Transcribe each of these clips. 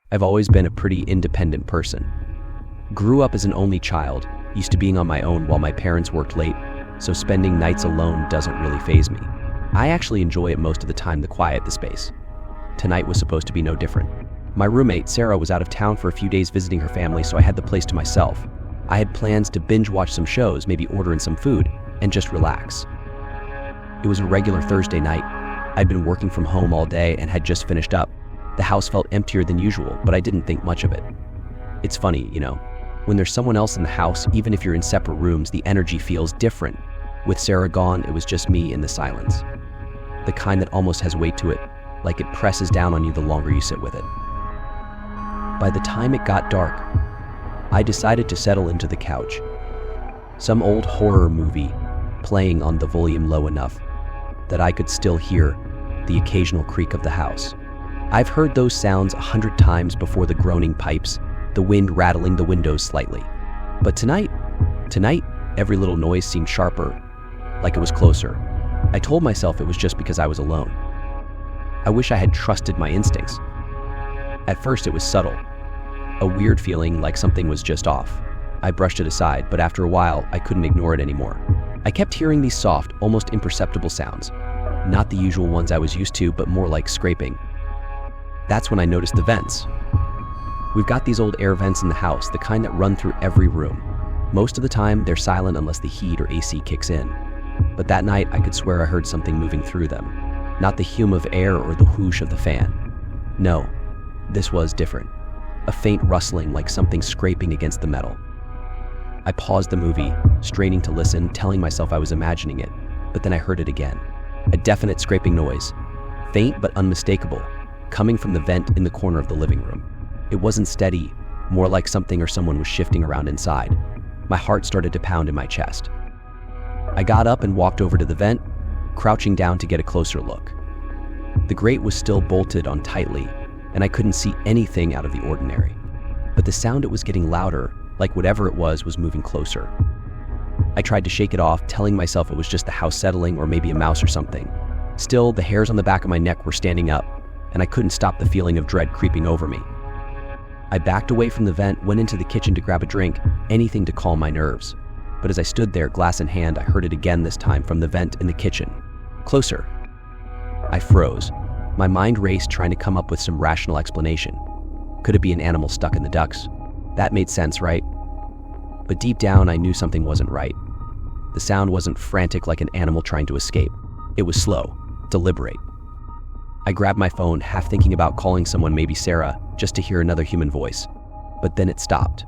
I've always been a pretty independent person. Grew up as an only child, used to being on my own while my parents worked late, so spending nights alone doesn't really faze me. I actually enjoy it most of the time, the quiet, the space. Tonight was supposed to be no different. My roommate, Sarah, was out of town for a few days visiting her family, so I had the place to myself. I had plans to binge watch some shows, maybe order in some food, and just relax. It was a regular Thursday night. I'd been working from home all day and had just finished up. The house felt emptier than usual, but I didn't think much of it. It's funny, when there's someone else in the house, even if you're in separate rooms, the energy feels different. With Sarah gone, it was just me in the silence. The kind that almost has weight to it, like it presses down on you the longer you sit with it. By the time it got dark, I decided to settle into the couch. Some old horror movie playing on the volume low enough that I could still hear the occasional creak of the house. I've heard those sounds 100 times before, the groaning pipes, the wind rattling the windows slightly. But tonight, every little noise seemed sharper, like it was closer. I told myself it was just because I was alone. I wish I had trusted my instincts. At first it was subtle, a weird feeling like something was just off. I brushed it aside, but after a while, I couldn't ignore it anymore. I kept hearing these soft, almost imperceptible sounds. Not the usual ones I was used to, but more like scraping. That's when I noticed the vents. We've got these old air vents in the house, the kind that run through every room. Most of the time, they're silent unless the heat or AC kicks in. But that night, I could swear I heard something moving through them. Not the hum of air or the whoosh of the fan. No, this was different. A faint rustling, like something scraping against the metal. I paused the movie, straining to listen, telling myself I was imagining it, but then I heard it again. A definite scraping noise, faint but unmistakable, coming from the vent in the corner of the living room. It wasn't steady, more like something or someone was shifting around inside. My heart started to pound in my chest. I got up and walked over to the vent, crouching down to get a closer look. The grate was still bolted on tightly, and I couldn't see anything out of the ordinary. But the sound, it was getting louder, like whatever it was moving closer. I tried to shake it off, telling myself it was just the house settling or maybe a mouse or something. Still, the hairs on the back of my neck were standing up, and I couldn't stop the feeling of dread creeping over me. I backed away from the vent, went into the kitchen to grab a drink, anything to calm my nerves. But as I stood there, glass in hand, I heard it again, this time from the vent in the kitchen. Closer. I froze. My mind raced, trying to come up with some rational explanation. Could it be an animal stuck in the ducts? That made sense, right? But deep down, I knew something wasn't right. The sound wasn't frantic like an animal trying to escape. It was slow, deliberate. I grabbed my phone, half thinking about calling someone, maybe Sarah, just to hear another human voice. But then it stopped.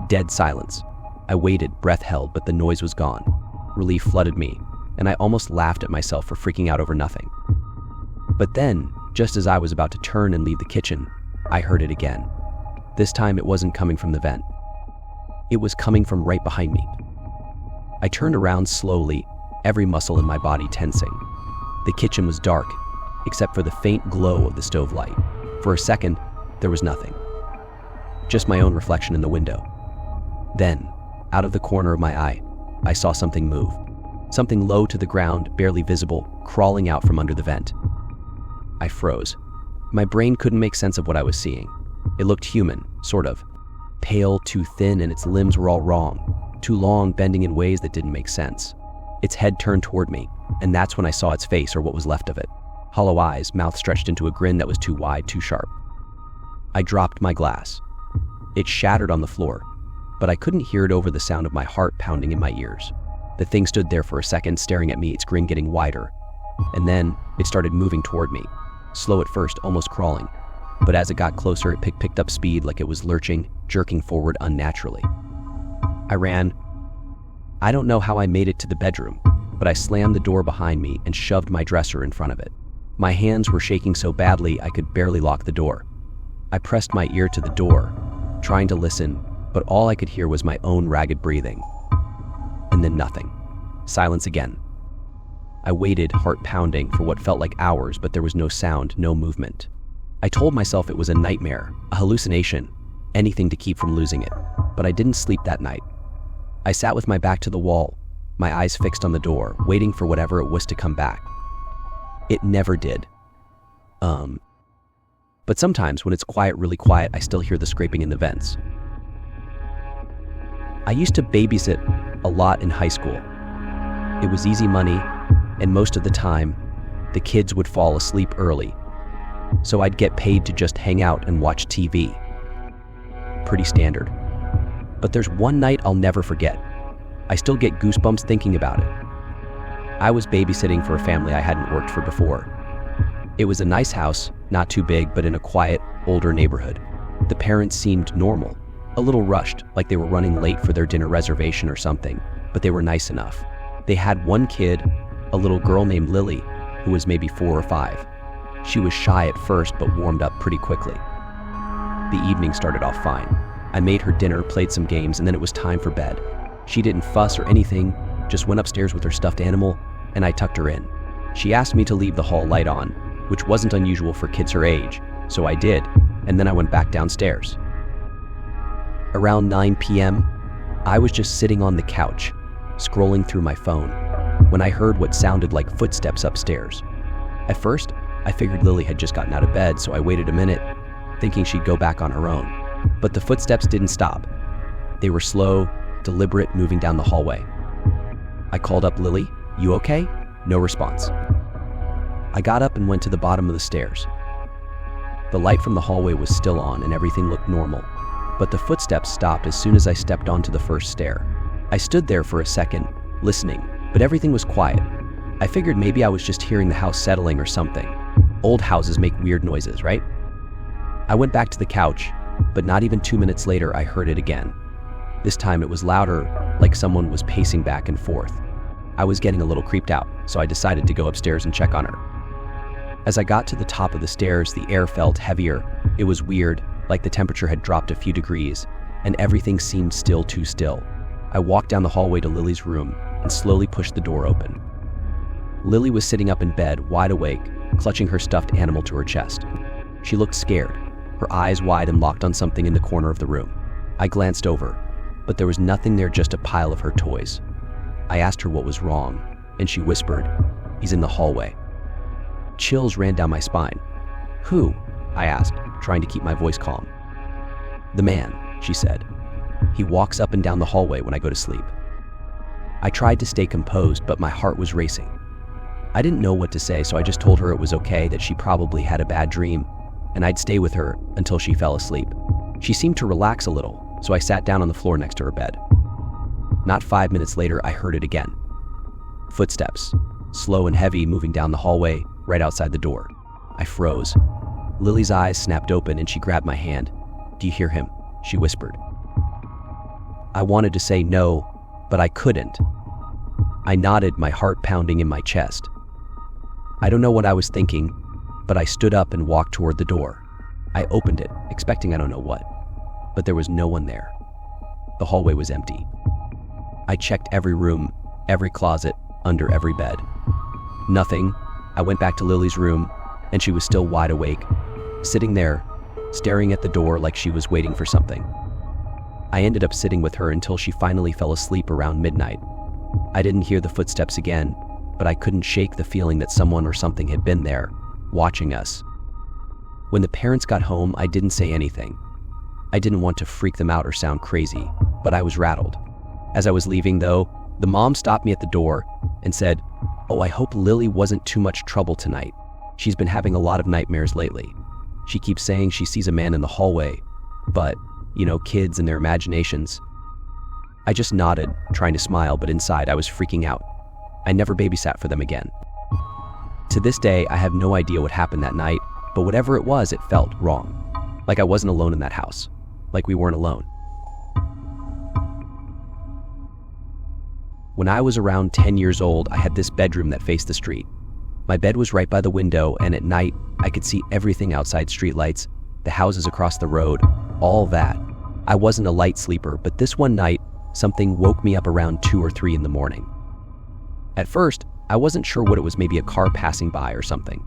Dead silence. I waited, breath held, but the noise was gone. Relief flooded me, and I almost laughed at myself for freaking out over nothing. But then, just as I was about to turn and leave the kitchen, I heard it again. This time it wasn't coming from the vent. It was coming from right behind me. I turned around slowly, every muscle in my body tensing. The kitchen was dark, except for the faint glow of the stove light. For a second, there was nothing. Just my own reflection in the window. Then, out of the corner of my eye, I saw something move. Something low to the ground, barely visible, crawling out from under the vent. I froze. My brain couldn't make sense of what I was seeing. It looked human, sort of. Pale, too thin, and its limbs were all wrong. Too long, bending in ways that didn't make sense. Its head turned toward me, and that's when I saw its face, or what was left of it. Hollow eyes, mouth stretched into a grin that was too wide, too sharp. I dropped my glass. It shattered on the floor, but I couldn't hear it over the sound of my heart pounding in my ears. The thing stood there for a second, staring at me, its grin getting wider. And then, it started moving toward me. Slow at first, almost crawling. But as it got closer, it picked up speed, like it was lurching, jerking forward unnaturally. I ran. I don't know how I made it to the bedroom, but I slammed the door behind me and shoved my dresser in front of it. My hands were shaking so badly I could barely lock the door. I pressed my ear to the door, trying to listen, but all I could hear was my own ragged breathing. And then nothing. Silence again. I waited, heart pounding, for what felt like hours, but there was no sound, no movement. I told myself it was a nightmare, a hallucination, anything to keep from losing it, but I didn't sleep that night. I sat with my back to the wall, my eyes fixed on the door, waiting for whatever it was to come back. It never did. But But sometimes when it's quiet, really quiet, I still hear the scraping in the vents. I used to babysit a lot in high school. It was easy money, and most of the time, the kids would fall asleep early. So I'd get paid to just hang out and watch TV. Pretty standard. But there's one night I'll never forget. I still get goosebumps thinking about it. I was babysitting for a family I hadn't worked for before. It was a nice house, not too big, but in a quiet, older neighborhood. The parents seemed normal, a little rushed, like they were running late for their dinner reservation or something, but they were nice enough. They had one kid, a little girl named Lily, who was maybe 4 or 5. She was shy at first, but warmed up pretty quickly. The evening started off fine. I made her dinner, played some games, and then it was time for bed. She didn't fuss or anything, just went upstairs with her stuffed animal, and I tucked her in. She asked me to leave the hall light on, which wasn't unusual for kids her age, so I did, and then I went back downstairs. Around 9 p.m., I was just sitting on the couch, scrolling through my phone, when I heard what sounded like footsteps upstairs. At first, I figured Lily had just gotten out of bed, so I waited a minute, thinking she'd go back on her own. But the footsteps didn't stop. They were slow, deliberate, moving down the hallway. I called up Lily, "You okay?" No response. I got up and went to the bottom of the stairs. The light from the hallway was still on and everything looked normal, but the footsteps stopped as soon as I stepped onto the first stair. I stood there for a second, listening, but everything was quiet. I figured maybe I was just hearing the house settling or something. Old houses make weird noises, right? I went back to the couch, but not even 2 minutes later I heard it again. This time it was louder, like someone was pacing back and forth. I was getting a little creeped out, so I decided to go upstairs and check on her. As I got to the top of the stairs, the air felt heavier. It was weird, like the temperature had dropped a few degrees, and everything seemed still too still. I walked down the hallway to Lily's room and slowly pushed the door open. Lily was sitting up in bed, wide awake, clutching her stuffed animal to her chest. She looked scared, her eyes wide and locked on something in the corner of the room. I glanced over, but there was nothing there, just a pile of her toys. I asked her what was wrong, and she whispered, "He's in the hallway." Chills ran down my spine. "Who?" I asked, trying to keep my voice calm. "The man," she said. "He walks up and down the hallway when I go to sleep." I tried to stay composed, but my heart was racing. I didn't know what to say, so I just told her it was okay, that she probably had a bad dream, and I'd stay with her until she fell asleep. She seemed to relax a little, so I sat down on the floor next to her bed. Not 5 minutes later, I heard it again. Footsteps, slow and heavy, moving down the hallway, right outside the door. I froze. Lily's eyes snapped open and she grabbed my hand. "Do you hear him?" she whispered. I wanted to say no, but I couldn't. I nodded, my heart pounding in my chest. I don't know what I was thinking, but I stood up and walked toward the door. I opened it, expecting I don't know what, but there was no one there. The hallway was empty. I checked every room, every closet, under every bed. Nothing. I went back to Lily's room, and she was still wide awake, sitting there, staring at the door like she was waiting for something. I ended up sitting with her until she finally fell asleep around midnight. I didn't hear the footsteps again, but I couldn't shake the feeling that someone or something had been there, watching us. When the parents got home, I didn't say anything. I didn't want to freak them out or sound crazy, but I was rattled. As I was leaving, though, the mom stopped me at the door and said, "Oh, I hope Lily wasn't too much trouble tonight. She's been having a lot of nightmares lately. She keeps saying she sees a man in the hallway, but, kids and their imaginations." I just nodded, trying to smile, but inside I was freaking out. I never babysat for them again. To this day, I have no idea what happened that night, but whatever it was, it felt wrong. Like I wasn't alone in that house. Like we weren't alone. When I was around 10 years old, I had this bedroom that faced the street. My bed was right by the window, and at night, I could see everything outside: streetlights, the houses across the road, all that. I wasn't a light sleeper, but this one night, something woke me up around 2 or 3 in the morning. At first, I wasn't sure what it was, maybe a car passing by or something.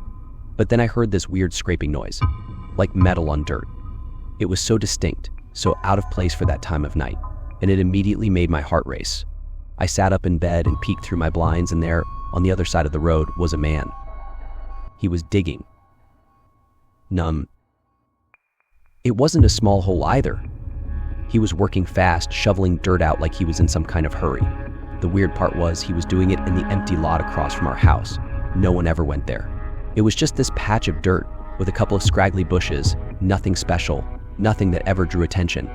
But then I heard this weird scraping noise, like metal on dirt. It was so distinct, so out of place for that time of night, and it immediately made my heart race. I sat up in bed and peeked through my blinds, and there, on the other side of the road, was a man. He was digging. Numb, It wasn't a small hole either. He was working fast, shoveling dirt out like he was in some kind of hurry. The weird part was he was doing it in the empty lot across from our house. No one ever went there. It was just this patch of dirt with a couple of scraggly bushes, nothing special, nothing that ever drew attention.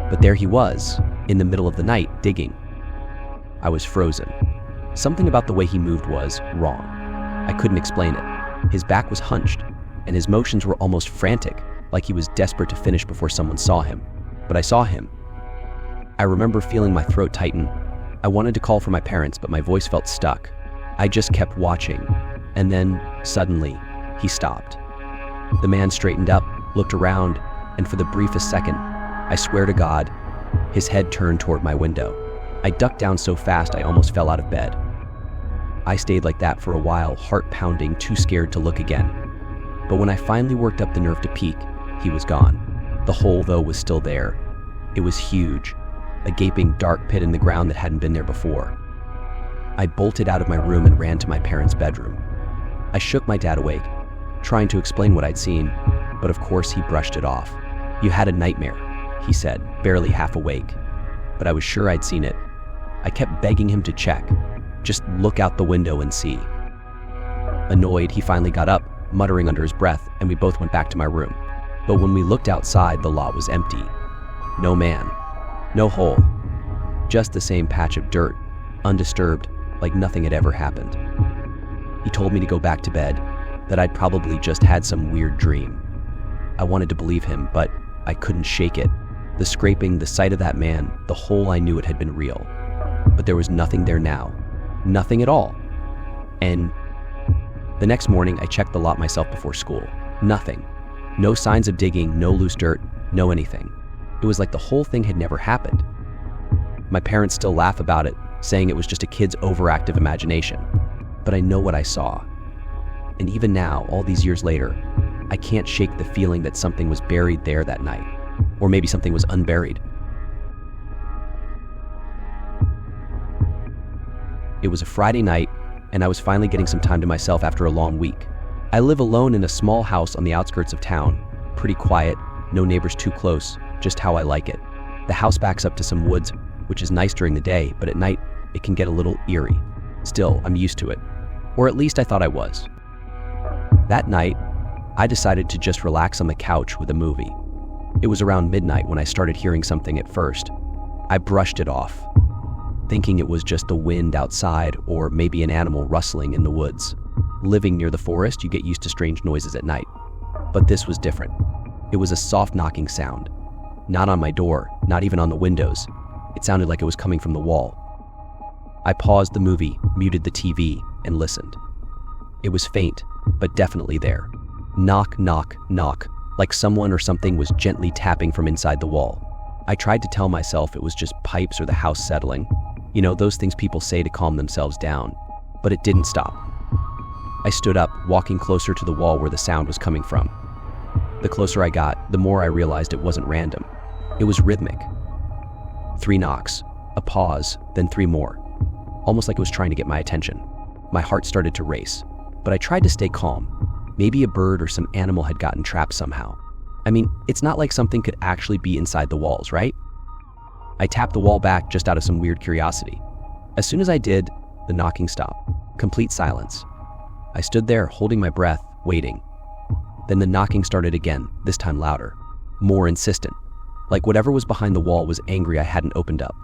But there he was, in the middle of the night, digging. I was frozen. Something about the way he moved was wrong. I couldn't explain it. His back was hunched, and his motions were almost frantic, like he was desperate to finish before someone saw him. But I saw him. I remember feeling my throat tighten. I wanted to call for my parents, but my voice felt stuck. I just kept watching, and then, suddenly, he stopped. The man straightened up, looked around, and for the briefest second, I swear to God, his head turned toward my window. I ducked down so fast I almost fell out of bed. I stayed like that for a while, heart pounding, too scared to look again. But when I finally worked up the nerve to peek, he was gone. The hole, though, was still there. It was huge, a gaping dark pit in the ground that hadn't been there before. I bolted out of my room and ran to my parents' bedroom. I shook my dad awake, trying to explain what I'd seen, but of course he brushed it off. "You had a nightmare," he said, barely half awake. But I was sure I'd seen it. I kept begging him to check. Just look out the window and see. Annoyed, he finally got up, muttering under his breath, and we both went back to my room. But when we looked outside, the lot was empty. No man, no hole, just the same patch of dirt, undisturbed, like nothing had ever happened. He told me to go back to bed, that I'd probably just had some weird dream. I wanted to believe him, but I couldn't shake it. The scraping, the sight of that man, the hole, I knew it had been real. But there was nothing there now. Nothing at all. And the next morning, I checked the lot myself before school. Nothing. No signs of digging, no loose dirt, no anything. It was like the whole thing had never happened. My parents still laugh about it, saying it was just a kid's overactive imagination. But I know what I saw. And even now, all these years later, I can't shake the feeling that something was buried there that night. Or maybe something was unburied. It was a Friday night, and I was finally getting some time to myself after a long week. I live alone in a small house on the outskirts of town. Pretty quiet, no neighbors too close, just how I like it. The house backs up to some woods, which is nice during the day, but at night, it can get a little eerie. Still, I'm used to it. Or at least I thought I was. That night, I decided to just relax on the couch with a movie. It was around midnight when I started hearing something at first. I brushed it off, thinking it was just the wind outside or maybe an animal rustling in the woods. Living near the forest, you get used to strange noises at night. But this was different. It was a soft knocking sound. Not on my door, not even on the windows. It sounded like it was coming from the wall. I paused the movie, muted the TV, and listened. It was faint, but definitely there. Knock, knock, knock, like someone or something was gently tapping from inside the wall. I tried to tell myself it was just pipes or the house settling. You know, those things people say to calm themselves down. But it didn't stop. I stood up, walking closer to the wall where the sound was coming from. The closer I got, the more I realized it wasn't random. It was rhythmic. 3 knocks, a pause, then 3 more. Almost like it was trying to get my attention. My heart started to race, but I tried to stay calm. Maybe a bird or some animal had gotten trapped somehow. I mean, it's not like something could actually be inside the walls, right? I tapped the wall back just out of some weird curiosity. As soon as I did, the knocking stopped. Complete silence. I stood there, holding my breath, waiting. Then the knocking started again, this time louder, more insistent. Like whatever was behind the wall was angry I hadn't opened up.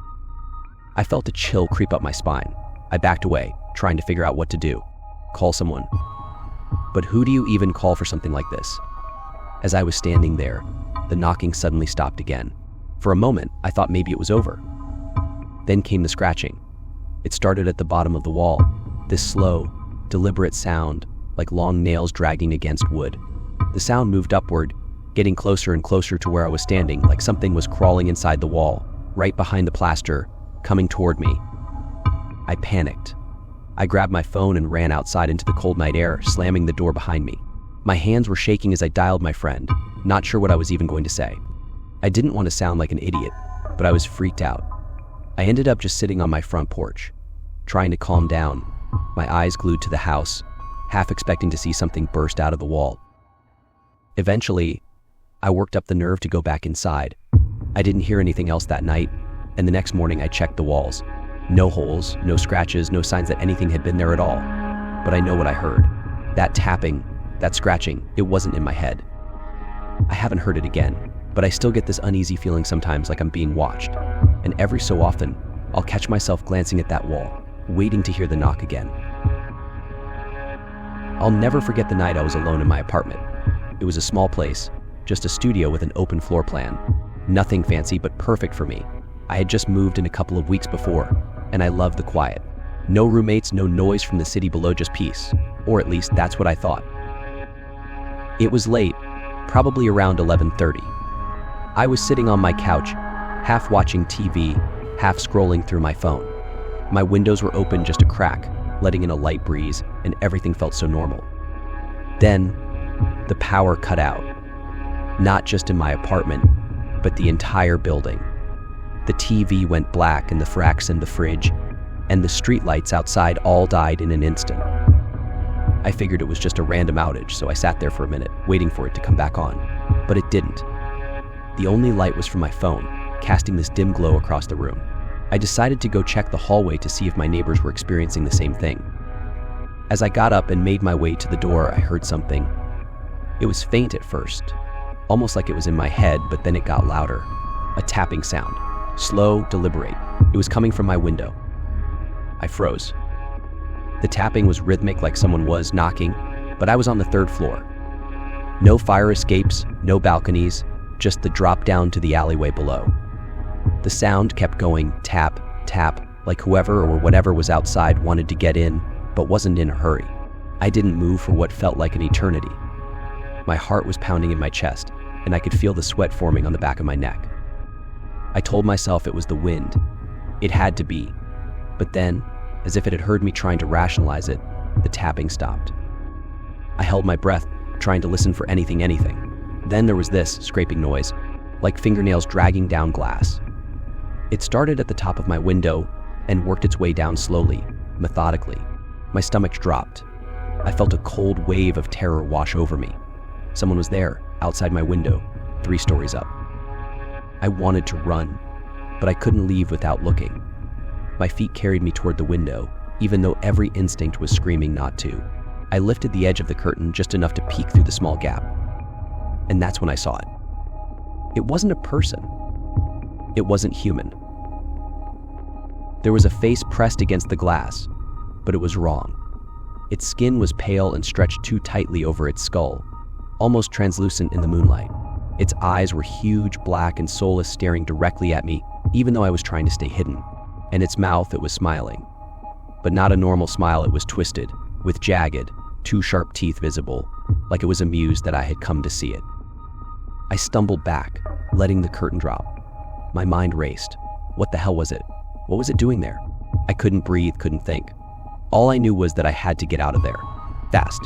I felt a chill creep up my spine. I backed away, trying to figure out what to do. Call someone. But who do you even call for something like this? As I was standing there, the knocking suddenly stopped again. For a moment, I thought maybe it was over. Then came the scratching. It started at the bottom of the wall, this slow, deliberate sound, like long nails dragging against wood. The sound moved upward, getting closer and closer to where I was standing, like something was crawling inside the wall, right behind the plaster, coming toward me. I panicked. I grabbed my phone and ran outside into the cold night air, slamming the door behind me. My hands were shaking as I dialed my friend, not sure what I was even going to say. I didn't want to sound like an idiot, but I was freaked out. I ended up just sitting on my front porch, trying to calm down, my eyes glued to the house, half expecting to see something burst out of the wall. Eventually, I worked up the nerve to go back inside. I didn't hear anything else that night, and the next morning I checked the walls. No holes, no scratches, no signs that anything had been there at all. But I know what I heard. That tapping, that scratching, it wasn't in my head. I haven't heard it again, but I still get this uneasy feeling sometimes like I'm being watched. And every so often, I'll catch myself glancing at that wall, waiting to hear the knock again. I'll never forget the night I was alone in my apartment. It was a small place, just a studio with an open floor plan. Nothing fancy, but perfect for me. I had just moved in a couple of weeks before, and I loved the quiet. No roommates, no noise from the city below, just peace. Or at least that's what I thought. It was late, probably around 11:30. I was sitting on my couch, half watching TV, half scrolling through my phone. My windows were open just a crack, letting in a light breeze, and everything felt so normal. Then, the power cut out. Not just in my apartment, but the entire building. The TV went black and the fracks in the fridge, and the streetlights outside all died in an instant. I figured it was just a random outage, so I sat there for a minute, waiting for it to come back on. But it didn't. The only light was from my phone, casting this dim glow across the room. I decided to go check the hallway to see if my neighbors were experiencing the same thing. As I got up and made my way to the door, I heard something. It was faint at first, almost like it was in my head, but then it got louder. A tapping sound, slow, deliberate. It was coming from my window. I froze. The tapping was rhythmic, like someone was knocking, but I was on the 3rd floor. No fire escapes, no balconies, just the drop down to the alleyway below. The sound kept going, tap, tap, like whoever or whatever was outside wanted to get in, but wasn't in a hurry. I didn't move for what felt like an eternity. My heart was pounding in my chest, and I could feel the sweat forming on the back of my neck. I told myself it was the wind. It had to be. But then, as if it had heard me trying to rationalize it, the tapping stopped. I held my breath, trying to listen for anything. Then there was this scraping noise, like fingernails dragging down glass. It started at the top of my window and worked its way down slowly, methodically. My stomach dropped. I felt a cold wave of terror wash over me. Someone was there, outside my window, 3 stories up. I wanted to run, but I couldn't leave without looking. My feet carried me toward the window, even though every instinct was screaming not to. I lifted the edge of the curtain just enough to peek through the small gap. And that's when I saw it. It wasn't a person. It wasn't human. There was a face pressed against the glass, but it was wrong. Its skin was pale and stretched too tightly over its skull, almost translucent in the moonlight. Its eyes were huge, black, and soulless, staring directly at me, even though I was trying to stay hidden. And its mouth, it was smiling. But not a normal smile, it was twisted, with jagged, 2 sharp teeth visible, like it was amused that I had come to see it. I stumbled back, letting the curtain drop. My mind raced. What the hell was it? What was it doing there? I couldn't breathe, couldn't think. All I knew was that I had to get out of there. Fast.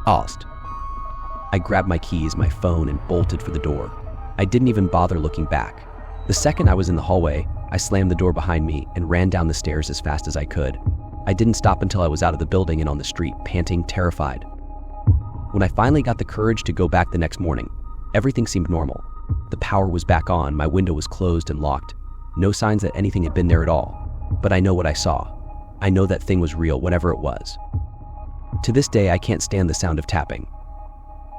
I grabbed my keys, my phone, and bolted for the door. I didn't even bother looking back. The second I was in the hallway, I slammed the door behind me and ran down the stairs as fast as I could. I didn't stop until I was out of the building and on the street, panting, terrified. When I finally got the courage to go back the next morning, everything seemed normal. The power was back on, my window was closed and locked. No signs that anything had been there at all. But I know what I saw. I know that thing was real, whatever it was. To this day, I can't stand the sound of tapping.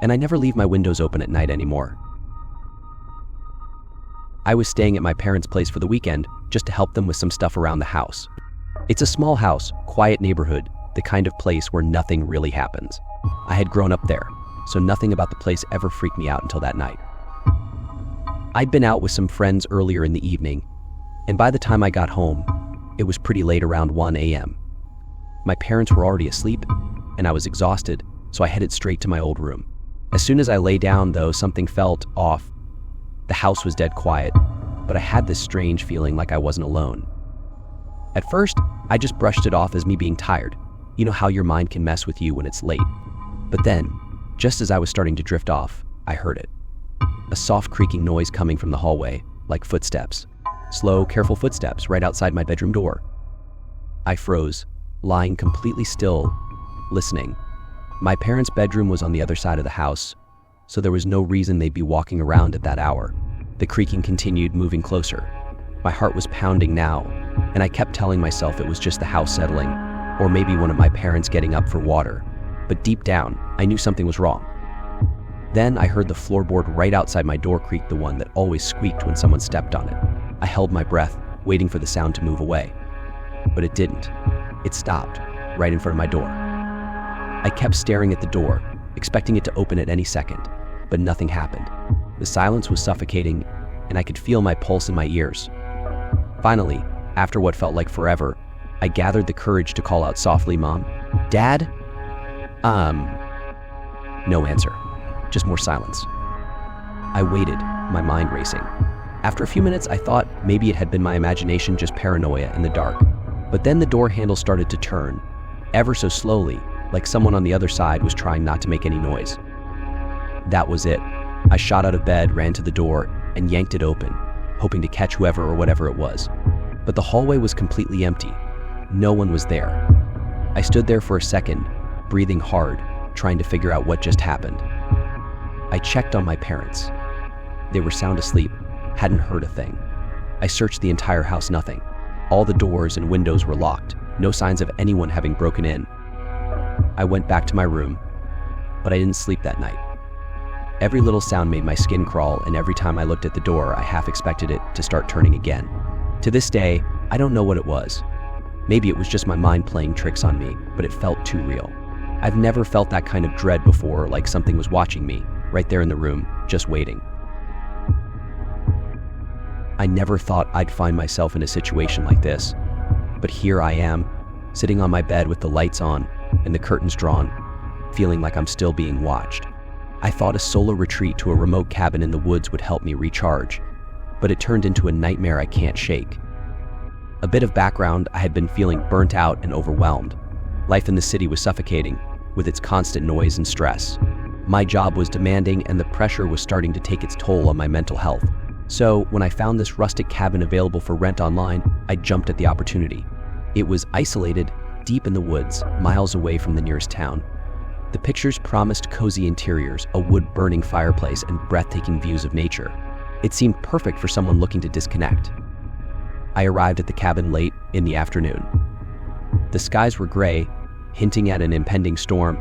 And I never leave my windows open at night anymore. I was staying at my parents' place for the weekend just to help them with some stuff around the house. It's a small house, quiet neighborhood, the kind of place where nothing really happens. I had grown up there, so nothing about the place ever freaked me out until that night. I'd been out with some friends earlier in the evening, and by the time I got home, it was pretty late, around 1 a.m. My parents were already asleep, and I was exhausted, so I headed straight to my old room. As soon as I lay down, though, something felt off. The house was dead quiet, but I had this strange feeling like I wasn't alone. At first, I just brushed it off as me being tired. You know how your mind can mess with you when it's late. But then, just as I was starting to drift off, I heard it. A soft creaking noise coming from the hallway, like footsteps. Slow, careful footsteps right outside my bedroom door. I froze, lying completely still, listening. My parents' bedroom was on the other side of the house, so there was no reason they'd be walking around at that hour. The creaking continued, moving closer. My heart was pounding now, and I kept telling myself it was just the house settling, or maybe one of my parents getting up for water. But deep down, I knew something was wrong. Then I heard the floorboard right outside my door creak, the one that always squeaked when someone stepped on it. I held my breath, waiting for the sound to move away. But it didn't. It stopped, right in front of my door. I kept staring at the door, expecting it to open at any second, but nothing happened. The silence was suffocating, and I could feel my pulse in my ears. Finally, after what felt like forever, I gathered the courage to call out softly, "Mom? Dad?" No answer, just more silence. I waited, my mind racing. After a few minutes, I thought maybe it had been my imagination, just paranoia in the dark. But then the door handle started to turn, ever so slowly, like someone on the other side was trying not to make any noise. That was it. I shot out of bed, ran to the door, and yanked it open, hoping to catch whoever or whatever it was. But the hallway was completely empty. No one was there. I stood there for a second, breathing hard, trying to figure out what just happened. I checked on my parents. They were sound asleep, hadn't heard a thing. I searched the entire house, nothing. All the doors and windows were locked, no signs of anyone having broken in. I went back to my room, but I didn't sleep that night. Every little sound made my skin crawl, and every time I looked at the door, I half expected it to start turning again. To this day, I don't know what it was. Maybe it was just my mind playing tricks on me, but it felt too real. I've never felt that kind of dread before, like something was watching me, right there in the room, just waiting. I never thought I'd find myself in a situation like this, but here I am, sitting on my bed with the lights on and the curtains drawn, feeling like I'm still being watched. I thought a solo retreat to a remote cabin in the woods would help me recharge, but it turned into a nightmare I can't shake. A bit of background: I had been feeling burnt out and overwhelmed. Life in the city was suffocating, with its constant noise and stress. My job was demanding, and the pressure was starting to take its toll on my mental health. So when I found this rustic cabin available for rent online, I jumped at the opportunity. It was isolated, deep in the woods, miles away from the nearest town. The pictures promised cozy interiors, a wood-burning fireplace, and breathtaking views of nature. It seemed perfect for someone looking to disconnect. I arrived at the cabin late in the afternoon. The skies were gray, hinting at an impending storm,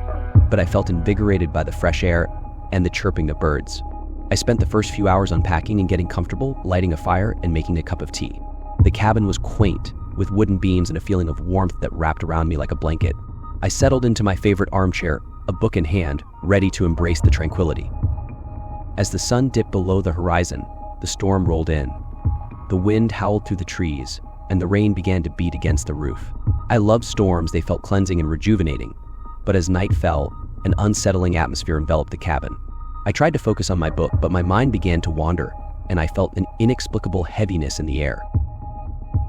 but I felt invigorated by the fresh air and the chirping of birds. I spent the first few hours unpacking and getting comfortable, lighting a fire and making a cup of tea. The cabin was quaint, with wooden beams and a feeling of warmth that wrapped around me like a blanket. I settled into my favorite armchair, a book in hand, ready to embrace the tranquility. As the sun dipped below the horizon, the storm rolled in. The wind howled through the trees, and the rain began to beat against the roof. I loved storms; they felt cleansing and rejuvenating. But as night fell, an unsettling atmosphere enveloped the cabin. I tried to focus on my book, but my mind began to wander, and I felt an inexplicable heaviness in the air.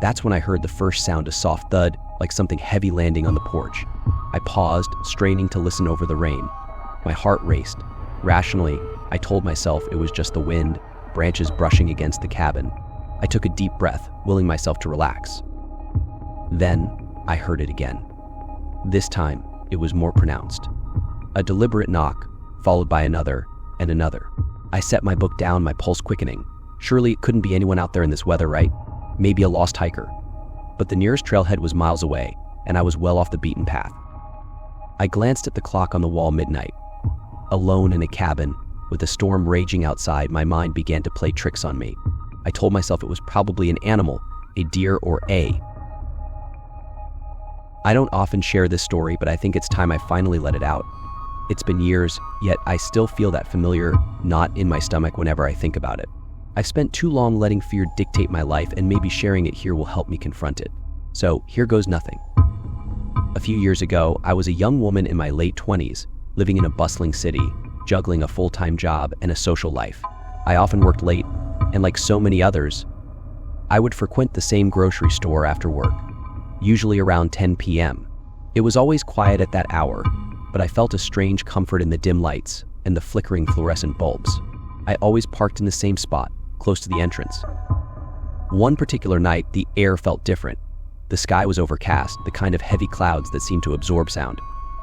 That's when I heard the first sound, a soft thud, like something heavy landing on the porch. I paused, straining to listen over the rain. My heart raced. Rationally, I told myself it was just the wind, branches brushing against the cabin. I took a deep breath, willing myself to relax. Then, I heard it again. This time, it was more pronounced. A deliberate knock, followed by another and another. I set my book down, my pulse quickening. Surely it couldn't be anyone out there in this weather, right? Maybe a lost hiker. But the nearest trailhead was miles away, and I was well off the beaten path. I glanced at the clock on the wall. Midnight. Alone in a cabin, with a storm raging outside, my mind began to play tricks on me. I told myself it was probably an animal, a deer or a. I don't often share this story, but I think it's time I finally let it out. It's been years, yet I still feel that familiar knot in my stomach whenever I think about it. I've spent too long letting fear dictate my life, and maybe sharing it here will help me confront it. So here goes nothing. A few years ago, I was a young woman in my late 20s, living in a bustling city, juggling a full-time job and a social life. I often worked late, and like so many others, I would frequent the same grocery store after work, usually around 10 p.m. It was always quiet at that hour, but I felt a strange comfort in the dim lights and the flickering fluorescent bulbs. I always parked in the same spot, close to the entrance. One particular night, the air felt different. The sky was overcast, the kind of heavy clouds that seemed to absorb sound.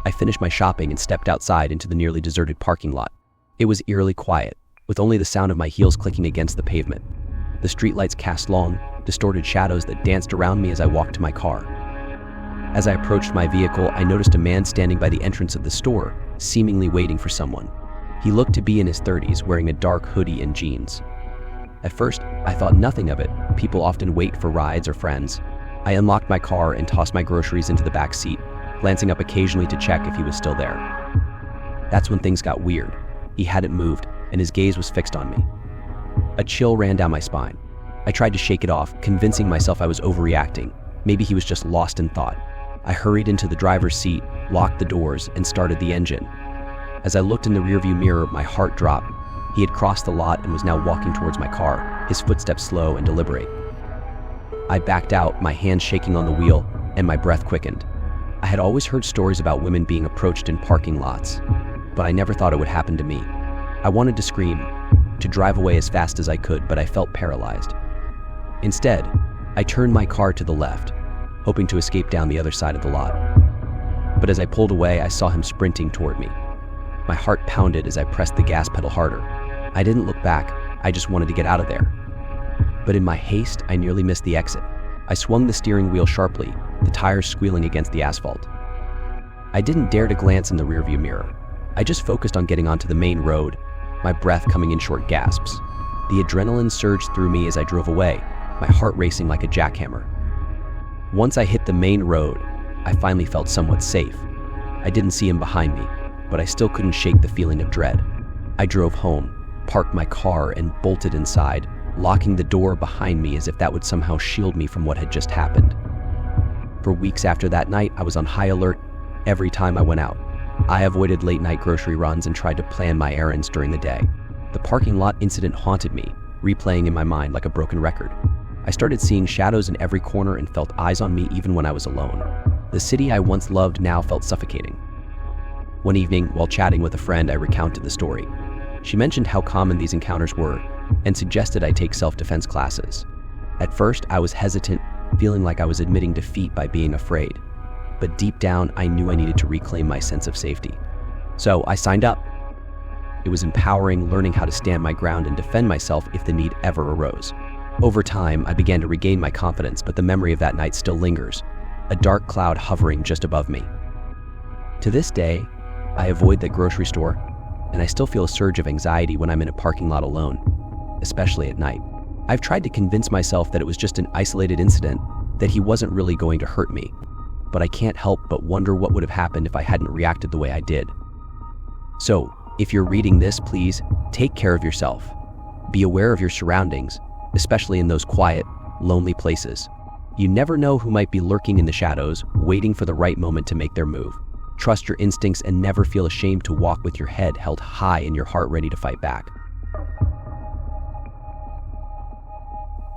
I finished my shopping and stepped outside into the nearly deserted parking lot. It was eerily quiet, with only the sound of my heels clicking against the pavement. The streetlights cast long, distorted shadows that danced around me as I walked to my car. As I approached my vehicle, I noticed a man standing by the entrance of the store, seemingly waiting for someone. He looked to be in his 30s, wearing a dark hoodie and jeans. At first, I thought nothing of it. People often wait for rides or friends. I unlocked my car and tossed my groceries into the back seat, glancing up occasionally to check if he was still there. That's when things got weird. He hadn't moved, and his gaze was fixed on me. A chill ran down my spine. I tried to shake it off, convincing myself I was overreacting. Maybe he was just lost in thought. I hurried into the driver's seat, locked the doors, and started the engine. As I looked in the rearview mirror, my heart dropped. He had crossed the lot and was now walking towards my car, his footsteps slow and deliberate. I backed out, my hands shaking on the wheel, and my breath quickened. I had always heard stories about women being approached in parking lots, but I never thought it would happen to me. I wanted to scream, to drive away as fast as I could, but I felt paralyzed. Instead, I turned my car to the left, hoping to escape down the other side of the lot. But as I pulled away, I saw him sprinting toward me. My heart pounded as I pressed the gas pedal harder. I didn't look back, I just wanted to get out of there. But in my haste, I nearly missed the exit. I swung the steering wheel sharply, the tires squealing against the asphalt. I didn't dare to glance in the rearview mirror. I just focused on getting onto the main road, my breath coming in short gasps. The adrenaline surged through me as I drove away, my heart racing like a jackhammer. Once I hit the main road, I finally felt somewhat safe. I didn't see him behind me, but I still couldn't shake the feeling of dread. I drove home, parked my car, and bolted inside, locking the door behind me as if that would somehow shield me from what had just happened. For weeks after that night, I was on high alert every time I went out. I avoided late-night grocery runs and tried to plan my errands during the day. The parking lot incident haunted me, replaying in my mind like a broken record. I started seeing shadows in every corner and felt eyes on me even when I was alone. The city I once loved now felt suffocating. One evening, while chatting with a friend, I recounted the story. She mentioned how common these encounters were and suggested I take self-defense classes. At first, I was hesitant, feeling like I was admitting defeat by being afraid. But deep down, I knew I needed to reclaim my sense of safety. So I signed up. It was empowering, learning how to stand my ground and defend myself if the need ever arose. Over time, I began to regain my confidence, but the memory of that night still lingers, a dark cloud hovering just above me. To this day, I avoid the grocery store, and I still feel a surge of anxiety when I'm in a parking lot alone, especially at night. I've tried to convince myself that it was just an isolated incident, that he wasn't really going to hurt me, but I can't help but wonder what would have happened if I hadn't reacted the way I did. So, if you're reading this, please take care of yourself. Be aware of your surroundings, especially in those quiet, lonely places. You never know who might be lurking in the shadows, waiting for the right moment to make their move. Trust your instincts and never feel ashamed to walk with your head held high and your heart ready to fight back.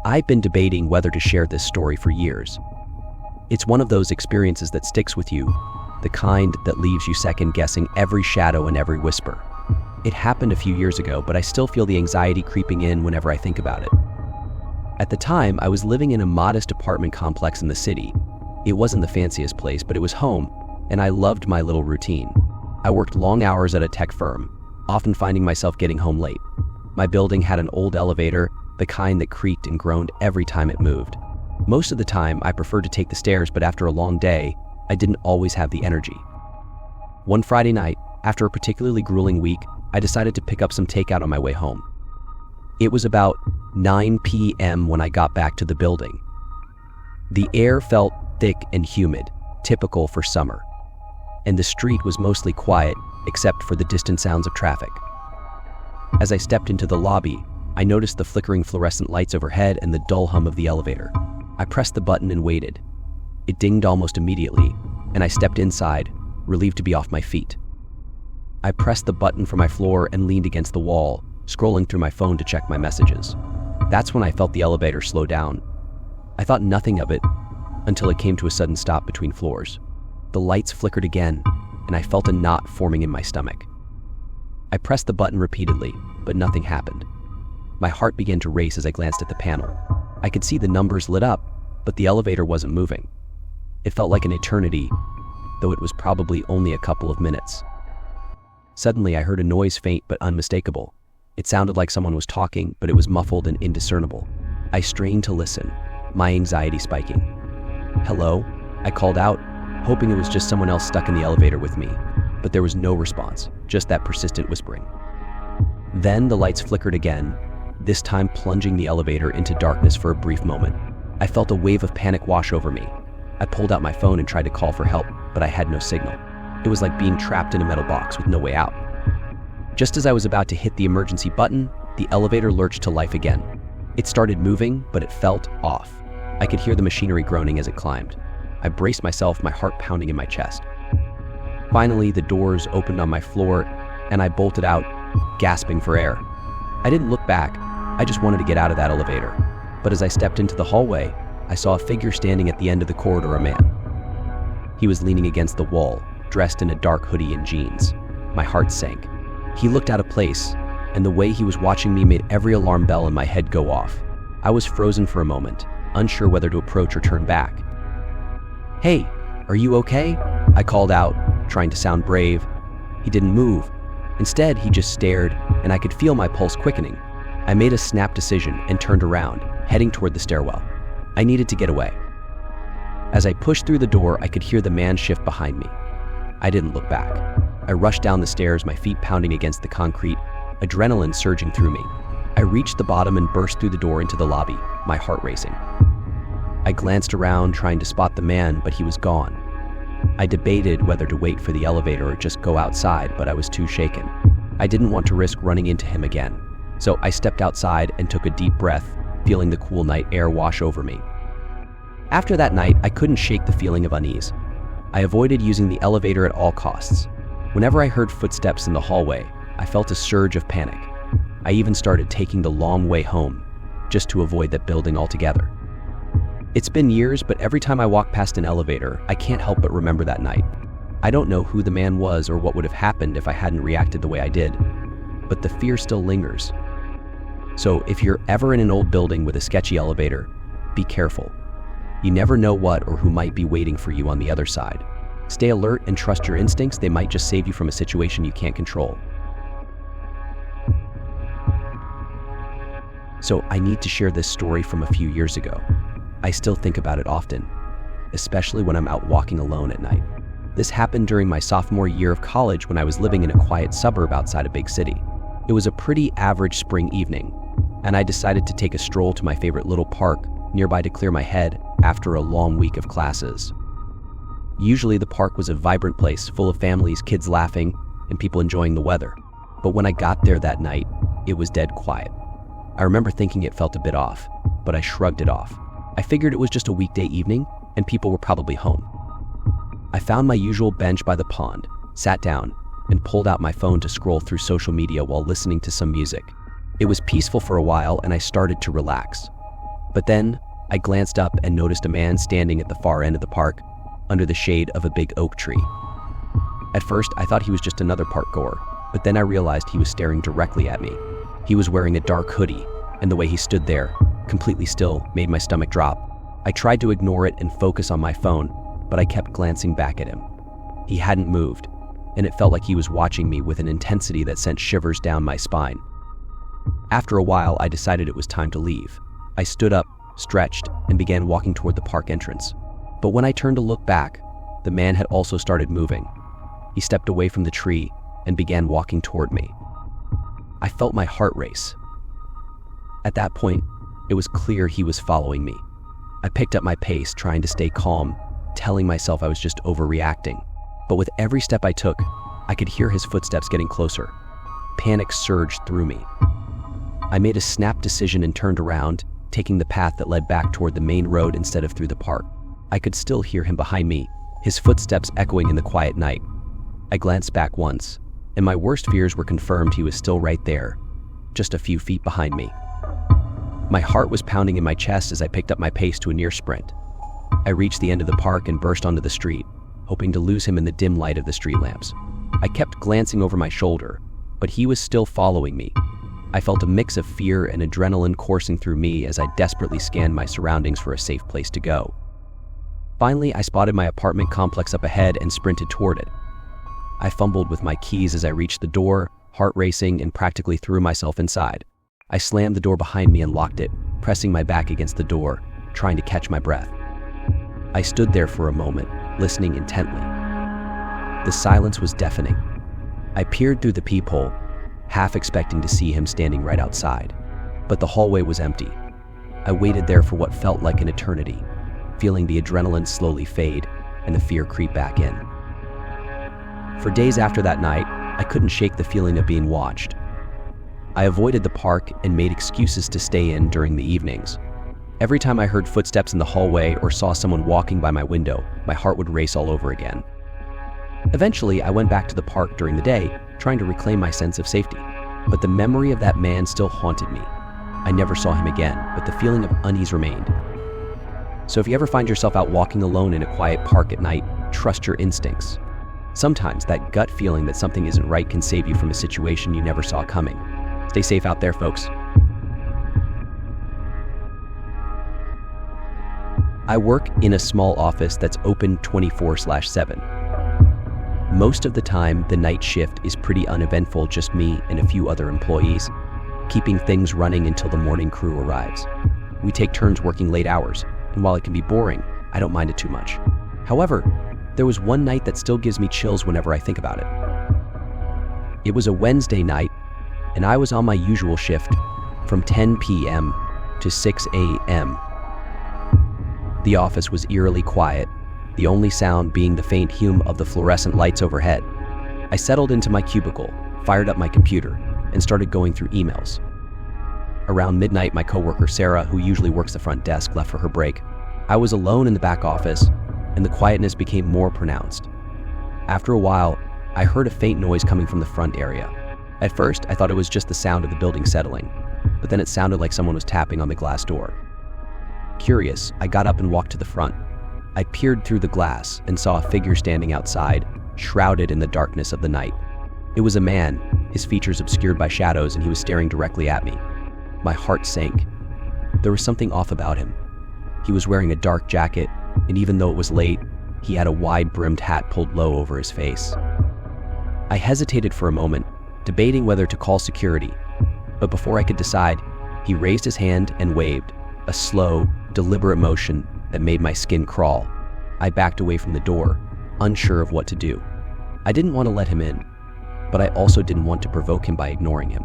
I've been debating whether to share this story for years. It's one of those experiences that sticks with you, the kind that leaves you second-guessing every shadow and every whisper. It happened a few years ago, but I still feel the anxiety creeping in whenever I think about it. At the time, I was living in a modest apartment complex in the city. It wasn't the fanciest place, but it was home, and I loved my little routine. I worked long hours at a tech firm, often finding myself getting home late. My building had an old elevator, the kind that creaked and groaned every time it moved. Most of the time, I preferred to take the stairs, but after a long day, I didn't always have the energy. One Friday night, after a particularly grueling week, I decided to pick up some takeout on my way home. It was about 9 p.m. when I got back to the building. The air felt thick and humid, typical for summer, and the street was mostly quiet except for the distant sounds of traffic. As I stepped into the lobby, I noticed the flickering fluorescent lights overhead and the dull hum of the elevator. I pressed the button and waited. It dinged almost immediately, and I stepped inside, relieved to be off my feet. I pressed the button for my floor and leaned against the wall, scrolling through my phone to check my messages. That's when I felt the elevator slow down. I thought nothing of it until it came to a sudden stop between floors. The lights flickered again, and I felt a knot forming in my stomach. I pressed the button repeatedly, but nothing happened. My heart began to race as I glanced at the panel. I could see the numbers lit up, but the elevator wasn't moving. It felt like an eternity, though it was probably only a couple of minutes. Suddenly, I heard a noise faint but unmistakable. It sounded like someone was talking, but it was muffled and indiscernible. I strained to listen, my anxiety spiking. "Hello?" I called out, hoping it was just someone else stuck in the elevator with me, but there was no response, just that persistent whispering. Then the lights flickered again, this time plunging the elevator into darkness for a brief moment. I felt a wave of panic wash over me. I pulled out my phone and tried to call for help, but I had no signal. It was like being trapped in a metal box with no way out. Just as I was about to hit the emergency button, the elevator lurched to life again. It started moving, but it felt off. I could hear the machinery groaning as it climbed. I braced myself, my heart pounding in my chest. Finally, the doors opened on my floor, and I bolted out, gasping for air. I didn't look back, I just wanted to get out of that elevator. But as I stepped into the hallway, I saw a figure standing at the end of the corridor, a man. He was leaning against the wall, dressed in a dark hoodie and jeans. My heart sank. He looked out of place, and the way he was watching me made every alarm bell in my head go off. I was frozen for a moment, unsure whether to approach or turn back. "Hey, are you okay?" I called out, trying to sound brave. He didn't move. Instead, he just stared, and I could feel my pulse quickening. I made a snap decision and turned around, heading toward the stairwell. I needed to get away. As I pushed through the door, I could hear the man shift behind me. I didn't look back. I rushed down the stairs, my feet pounding against the concrete, adrenaline surging through me. I reached the bottom and burst through the door into the lobby, my heart racing. I glanced around, trying to spot the man, but he was gone. I debated whether to wait for the elevator or just go outside, but I was too shaken. I didn't want to risk running into him again, so I stepped outside and took a deep breath, feeling the cool night air wash over me. After that night, I couldn't shake the feeling of unease. I avoided using the elevator at all costs. Whenever I heard footsteps in the hallway, I felt a surge of panic. I even started taking the long way home, just to avoid that building altogether. It's been years, but every time I walk past an elevator, I can't help but remember that night. I don't know who the man was or what would have happened if I hadn't reacted the way I did, but the fear still lingers. So if you're ever in an old building with a sketchy elevator, be careful. You never know what or who might be waiting for you on the other side. Stay alert and trust your instincts. They might just save you from a situation you can't control. So I need to share this story from a few years ago. I still think about it often, especially when I'm out walking alone at night. This happened during my sophomore year of college when I was living in a quiet suburb outside a big city. It was a pretty average spring evening, and I decided to take a stroll to my favorite little park nearby to clear my head after a long week of classes. Usually the park was a vibrant place full of families, kids laughing, and people enjoying the weather. But when I got there that night, it was dead quiet. I remember thinking it felt a bit off, but I shrugged it off. I figured it was just a weekday evening and people were probably home. I found my usual bench by the pond, sat down, and pulled out my phone to scroll through social media while listening to some music. It was peaceful for a while and I started to relax. But then I glanced up and noticed a man standing at the far end of the park under the shade of a big oak tree. At first, I thought he was just another park goer, but then I realized he was staring directly at me. He was wearing a dark hoodie, and the way he stood there, completely still, made my stomach drop. I tried to ignore it and focus on my phone, but I kept glancing back at him. He hadn't moved, and it felt like he was watching me with an intensity that sent shivers down my spine. After a while, I decided it was time to leave. I stood up, stretched, and began walking toward the park entrance. But when I turned to look back, the man had also started moving. He stepped away from the tree and began walking toward me. I felt my heart race. At that point, it was clear he was following me. I picked up my pace, trying to stay calm, telling myself I was just overreacting. But with every step I took, I could hear his footsteps getting closer. Panic surged through me. I made a snap decision and turned around, taking the path that led back toward the main road instead of through the park. I could still hear him behind me, his footsteps echoing in the quiet night. I glanced back once, and my worst fears were confirmed. He was still right there, just a few feet behind me. My heart was pounding in my chest as I picked up my pace to a near sprint. I reached the end of the park and burst onto the street, hoping to lose him in the dim light of the street lamps. I kept glancing over my shoulder, but he was still following me. I felt a mix of fear and adrenaline coursing through me as I desperately scanned my surroundings for a safe place to go. Finally, I spotted my apartment complex up ahead and sprinted toward it. I fumbled with my keys as I reached the door, heart racing, and practically threw myself inside. I slammed the door behind me and locked it, pressing my back against the door, trying to catch my breath. I stood there for a moment, listening intently. The silence was deafening. I peered through the peephole, half expecting to see him standing right outside. But the hallway was empty. I waited there for what felt like an eternity, feeling the adrenaline slowly fade and the fear creep back in. For days after that night, I couldn't shake the feeling of being watched. I avoided the park and made excuses to stay in during the evenings. Every time I heard footsteps in the hallway or saw someone walking by my window, my heart would race all over again. Eventually, I went back to the park during the day, trying to reclaim my sense of safety. But the memory of that man still haunted me. I never saw him again, but the feeling of unease remained. So if you ever find yourself out walking alone in a quiet park at night, trust your instincts. Sometimes that gut feeling that something isn't right can save you from a situation you never saw coming. Stay safe out there, folks. I work in a small office that's open 24/7. Most of the time, the night shift is pretty uneventful, just me and a few other employees, keeping things running until the morning crew arrives. We take turns working late hours, and while it can be boring, I don't mind it too much. However, there was one night that still gives me chills whenever I think about it. It was a Wednesday night, and I was on my usual shift from 10 p.m. to 6 a.m. The office was eerily quiet, the only sound being the faint hum of the fluorescent lights overhead. I settled into my cubicle, fired up my computer, and started going through emails. Around midnight, my coworker Sarah, who usually works the front desk, left for her break. I was alone in the back office, and the quietness became more pronounced. After a while, I heard a faint noise coming from the front area. At first, I thought it was just the sound of the building settling, but then it sounded like someone was tapping on the glass door. Curious, I got up and walked to the front. I peered through the glass and saw a figure standing outside, shrouded in the darkness of the night. It was a man, his features obscured by shadows, and he was staring directly at me. My heart sank. There was something off about him. He was wearing a dark jacket, and even though it was late, he had a wide-brimmed hat pulled low over his face. I hesitated for a moment, debating whether to call security, but before I could decide, he raised his hand and waved, a slow, deliberate motion that made my skin crawl. I backed away from the door, unsure of what to do. I didn't want to let him in, but I also didn't want to provoke him by ignoring him.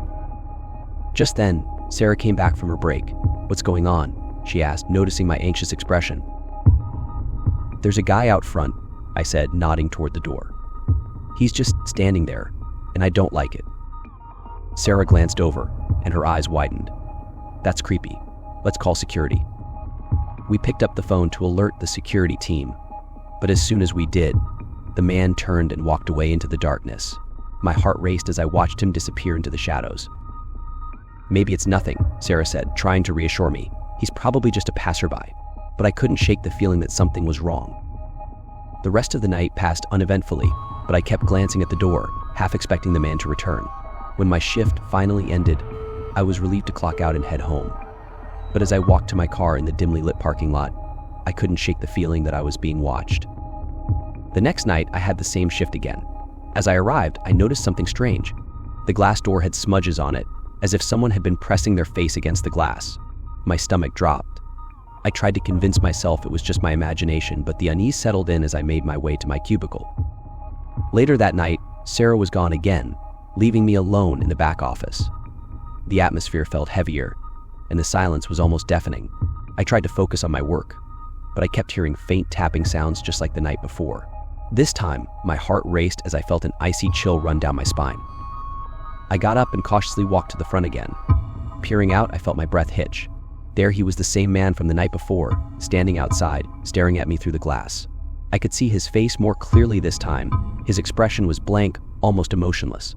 Just then, Sarah came back from her break. "What's going on?" she asked, noticing my anxious expression. "There's a guy out front," I said, nodding toward the door. "He's just standing there, and I don't like it." Sarah glanced over, and her eyes widened. "That's creepy. Let's call security." We picked up the phone to alert the security team, but as soon as we did, the man turned and walked away into the darkness. My heart raced as I watched him disappear into the shadows. "Maybe it's nothing," Sarah said, trying to reassure me. "He's probably just a passerby." But I couldn't shake the feeling that something was wrong. The rest of the night passed uneventfully, but I kept glancing at the door, half expecting the man to return. When my shift finally ended, I was relieved to clock out and head home. But as I walked to my car in the dimly lit parking lot, I couldn't shake the feeling that I was being watched. The next night, I had the same shift again. As I arrived, I noticed something strange. The glass door had smudges on it, as if someone had been pressing their face against the glass. My stomach dropped. I tried to convince myself it was just my imagination, but the unease settled in as I made my way to my cubicle. Later that night, Sarah was gone again, leaving me alone in the back office. The atmosphere felt heavier, and the silence was almost deafening. I tried to focus on my work, but I kept hearing faint tapping sounds just like the night before. This time, my heart raced as I felt an icy chill run down my spine. I got up and cautiously walked to the front again. Peering out, I felt my breath hitch. There he was, the same man from the night before, standing outside, staring at me through the glass. I could see his face more clearly this time. His expression was blank, almost emotionless.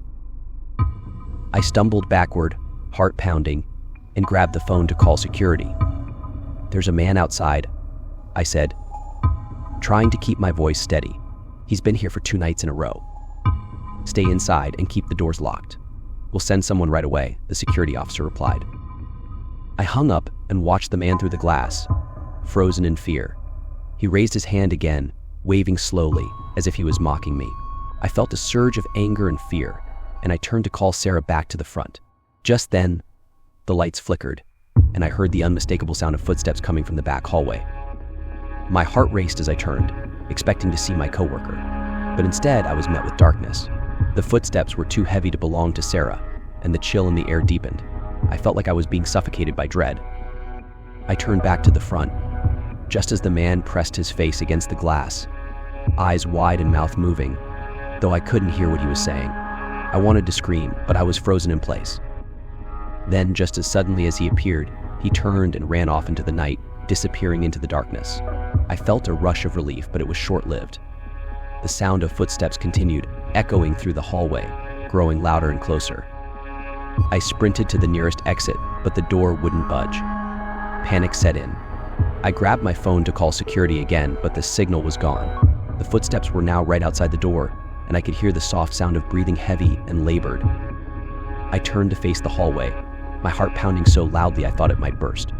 I stumbled backward, heart pounding, and grabbed the phone to call security. "There's a man outside," I said, trying to keep my voice steady. "He's been here for 2 nights in a row. Stay inside and keep the doors locked. We'll send someone right away," the security officer replied. I hung up and watched the man through the glass, frozen in fear. He raised his hand again, waving slowly, as if he was mocking me. I felt a surge of anger and fear, and I turned to call Sarah back to the front. Just then, the lights flickered, and I heard the unmistakable sound of footsteps coming from the back hallway. My heart raced as I turned, expecting to see my coworker, but instead I was met with darkness. The footsteps were too heavy to belong to Sarah, and the chill in the air deepened. I felt like I was being suffocated by dread. I turned back to the front, just as the man pressed his face against the glass, eyes wide and mouth moving, though I couldn't hear what he was saying. I wanted to scream, but I was frozen in place. Then, just as suddenly as he appeared, he turned and ran off into the night, disappearing into the darkness. I felt a rush of relief, but it was short-lived. The sound of footsteps continued, echoing through the hallway, growing louder and closer. I sprinted to the nearest exit, but the door wouldn't budge. Panic set in. I grabbed my phone to call security again, but the signal was gone. The footsteps were now right outside the door, and I could hear the soft sound of breathing heavy and labored. I turned to face the hallway, my heart pounding so loudly I thought it might burst.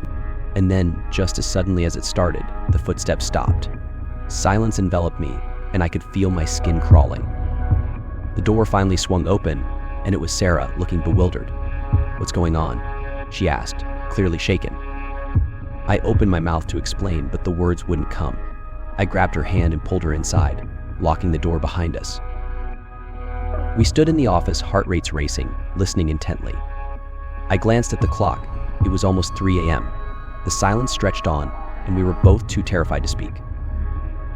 And then, just as suddenly as it started, the footsteps stopped. Silence enveloped me, and I could feel my skin crawling. The door finally swung open, and it was Sarah, looking bewildered. "What's going on?" she asked, clearly shaken. I opened my mouth to explain, but the words wouldn't come. I grabbed her hand and pulled her inside, locking the door behind us. We stood in the office, heart rates racing, listening intently. I glanced at the clock. It was almost 3 a.m. The silence stretched on, and we were both too terrified to speak.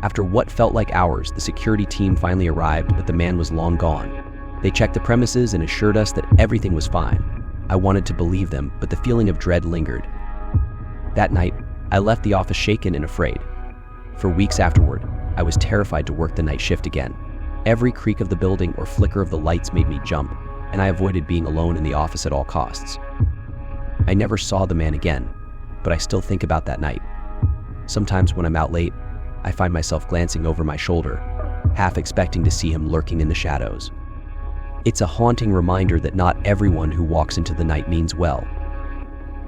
After what felt like hours, the security team finally arrived, but the man was long gone. They checked the premises and assured us that everything was fine. I wanted to believe them, but the feeling of dread lingered. That night, I left the office shaken and afraid. For weeks afterward, I was terrified to work the night shift again. Every creak of the building or flicker of the lights made me jump, and I avoided being alone in the office at all costs. I never saw the man again, but I still think about that night. Sometimes when I'm out late, I find myself glancing over my shoulder, half expecting to see him lurking in the shadows. It's a haunting reminder that not everyone who walks into the night means well,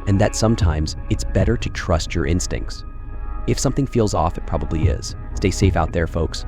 and that sometimes it's better to trust your instincts. If something feels off, it probably is. Stay safe out there, folks.